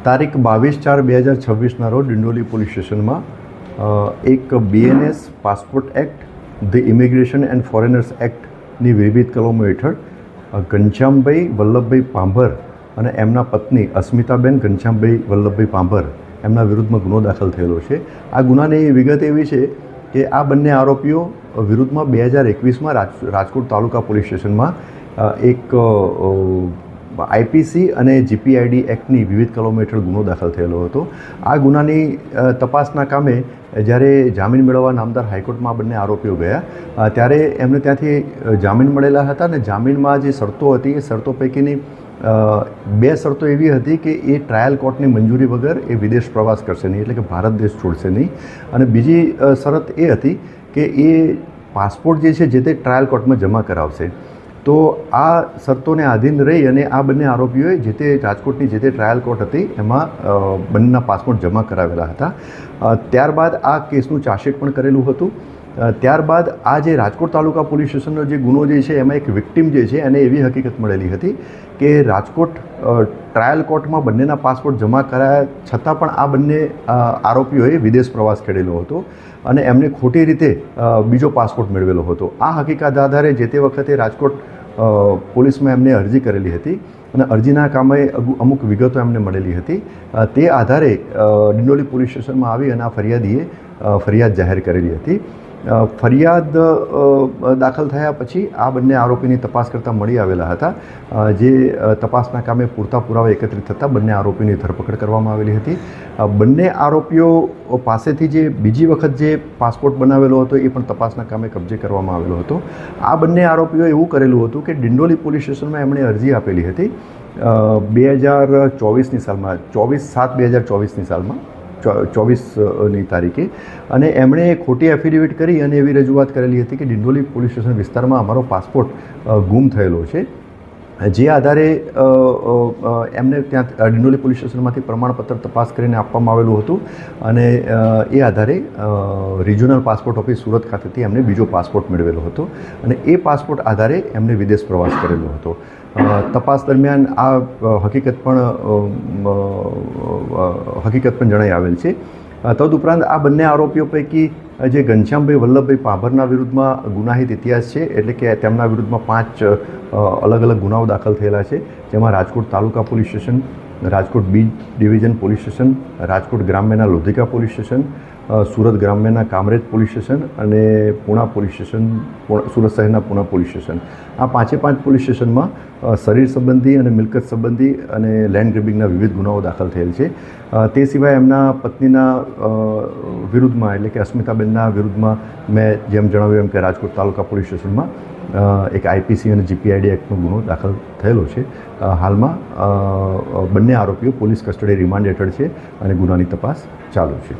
તારીખ 22/4/2026 રોજ ડિંડોલી પોલીસ સ્ટેશનમાં એક BNS passport act, the immigration and foreigners એક્ટની વિવિધ કલમો હેઠળ ઘનશ્યામભાઈ વલ્લભભાઈ પાંભર અને એમના પત્ની અસ્મિતાબેન ઘનશ્યામભાઈ વલ્લભભાઈ પાંભર એમના વિરુદ્ધમાં ગુનો દાખલ થયેલો છે. આ ગુનાની વિગત એવી છે કે આ બંને આરોપીઓ વિરુદ્ધમાં 2021માં રાજકોટ તાલુકા પોલીસ સ્ટેશનમાં એક IPC અને GPID એક્ટની વિવિધ કલમો હેઠળ ગુનો દાખલ થયેલો હતો. આ ગુનાની તપાસના કામે જ્યારે જામીન મેળવવા નામદાર હાઈકોર્ટમાં બંને આરોપીઓ ગયા ત્યારે એમને ત્યાંથી જામીન મળેલા હતા અને જામીનમાં જે શરતો હતી એ શરતો પૈકીની 2 શરતો એવી હતી કે એ ટ્રાયલ કોર્ટની મંજૂરી વગર એ વિદેશ પ્રવાસ કરશે નહીં, એટલે કે ભારત દેશ છોડશે નહીં. અને બીજી શરત એ હતી કે એ પાસપોર્ટ જે છે જે તે ટ્રાયલ કોર્ટમાં જમા કરાવશે. તો આ શરતોને આધીન રહી અને આ બંને આરોપીઓએ જે તે રાજકોટની જે તે ટ્રાયલ કોર્ટ હતી એમાં બંનેના પાસપોર્ટ જમા કરાવેલા હતા. ત્યારબાદ આ કેસનું ચાર્જશીટ પણ કરેલું હતું. ત્યારબાદ આ જે રાજકોટ તાલુકા પોલીસ સ્ટેશનનો જે ગુનો જે છે એમાં એક વિક્ટિમ જે છે એને એવી હકીકત મળેલી હતી કે રાજકોટ ટ્રાયલ કોર્ટમાં બંનેના પાસપોર્ટ જમા કરાયા છતાં પણ આ બંને આરોપીઓએ વિદેશ પ્રવાસ કરેલો હતો અને એમને ખોટી રીતે બીજો પાસપોર્ટ મેળવેલો હતો. આ હકીકત આધારે જે તે વખતે રાજકોટ પોલીસમાં એમને અરજી કરેલી હતી અને અરજીના કામે અમુક વિગતો એમને મળેલી હતી. તે આધારે ડિંડોલી પોલીસ સ્ટેશનમાં આવી અને આ ફરિયાદીએ ફરિયાદ જાહેર કરેલી હતી. ફરિયાદ દાખલ થયા પછી આ બંને આરોપીની તપાસ કરતાં મળી આવેલા હતા. જે તપાસના કામે પૂરતા પુરાવા એકત્રિત થતાં બંને આરોપીની ધરપકડ કરવામાં આવેલી હતી. બંને આરોપીઓ પાસેથી જે બીજી વખત જે પાસપોર્ટ બનાવેલો હતો એ પણ તપાસના કામે કબજે કરવામાં આવેલો હતો. આ બંને આરોપીઓએ એવું કરેલું હતું કે ડિંડોલી પોલીસ સ્ટેશનમાં એમણે અરજી આપેલી હતી 2024ની સાલમાં, 24/7/2024ની સાલમાં, 24ની તારીખે, અને એમણે ખોટી એફિડેવિટ કરી અને એવી રજૂઆત કરેલી હતી કે ડિંડોલી પોલીસ સ્ટેશન વિસ્તારમાં અમારો પાસપોર્ટ ગુમ થયેલો છે. જે આધારે એમને ત્યાં ડિંડોલી પોલીસ સ્ટેશનમાંથી પ્રમાણપત્ર તપાસ કરીને આપવામાં આવેલું હતું અને એ આધારે રિજિયોનલ પાસપોર્ટ ઓફિસ સુરત ખાતેથી એમને બીજો પાસપોર્ટ મેળવેલો હતો અને એ પાસપોર્ટ આધારે એમને વિદેશ પ્રવાસ કરેલો હતો. તપાસ દરમિયાન આ હકીકત પણ જણાઈ આવેલ છે. તદુપરાંત આ બંને આરોપીઓ પૈકી જે ઘનશ્યામભાઈ વલ્લભભાઈ પાંભરના વિરુદ્ધમાં ગુનાહિત ઇતિહાસ છે, એટલે કે તેમના વિરુદ્ધમાં 5 અલગ અલગ ગુનાઓ દાખલ થયેલા છે, જેમાં Rajkot taluka police station, Rajkot B division police station, Rajkot ગ્રામ્યના લોધિકા પોલીસ સ્ટેશન, સુરત ગ્રામ્યના કામરેજ પોલીસ સ્ટેશન અને પૂણા પોલીસ સ્ટેશન, સુરત શહેરના પૂણા પોલીસ સ્ટેશન. આ 5 પોલીસ સ્ટેશનમાં શરીર સંબંધી અને મિલકત સંબંધી અને લેન્ડ ગ્રેબિંગના વિવિધ ગુનાઓ દાખલ થયેલ છે. તે સિવાય એમના પત્નીના વિરુદ્ધમાં, એટલે કે અસ્મિતાબેનના વિરુદ્ધમાં મેં જેમ જણાવ્યું એમ કે રાજકોટ તાલુકા પોલીસ સ્ટેશનમાં એક IPC અને GPID એક્ટનો ગુનો દાખલ થયેલો છે. હાલમાં બંને આરોપીઓ પોલીસ કસ્ટડી રિમાન્ડ હેઠળ છે અને ગુનાની તપાસ ચાલુ છે.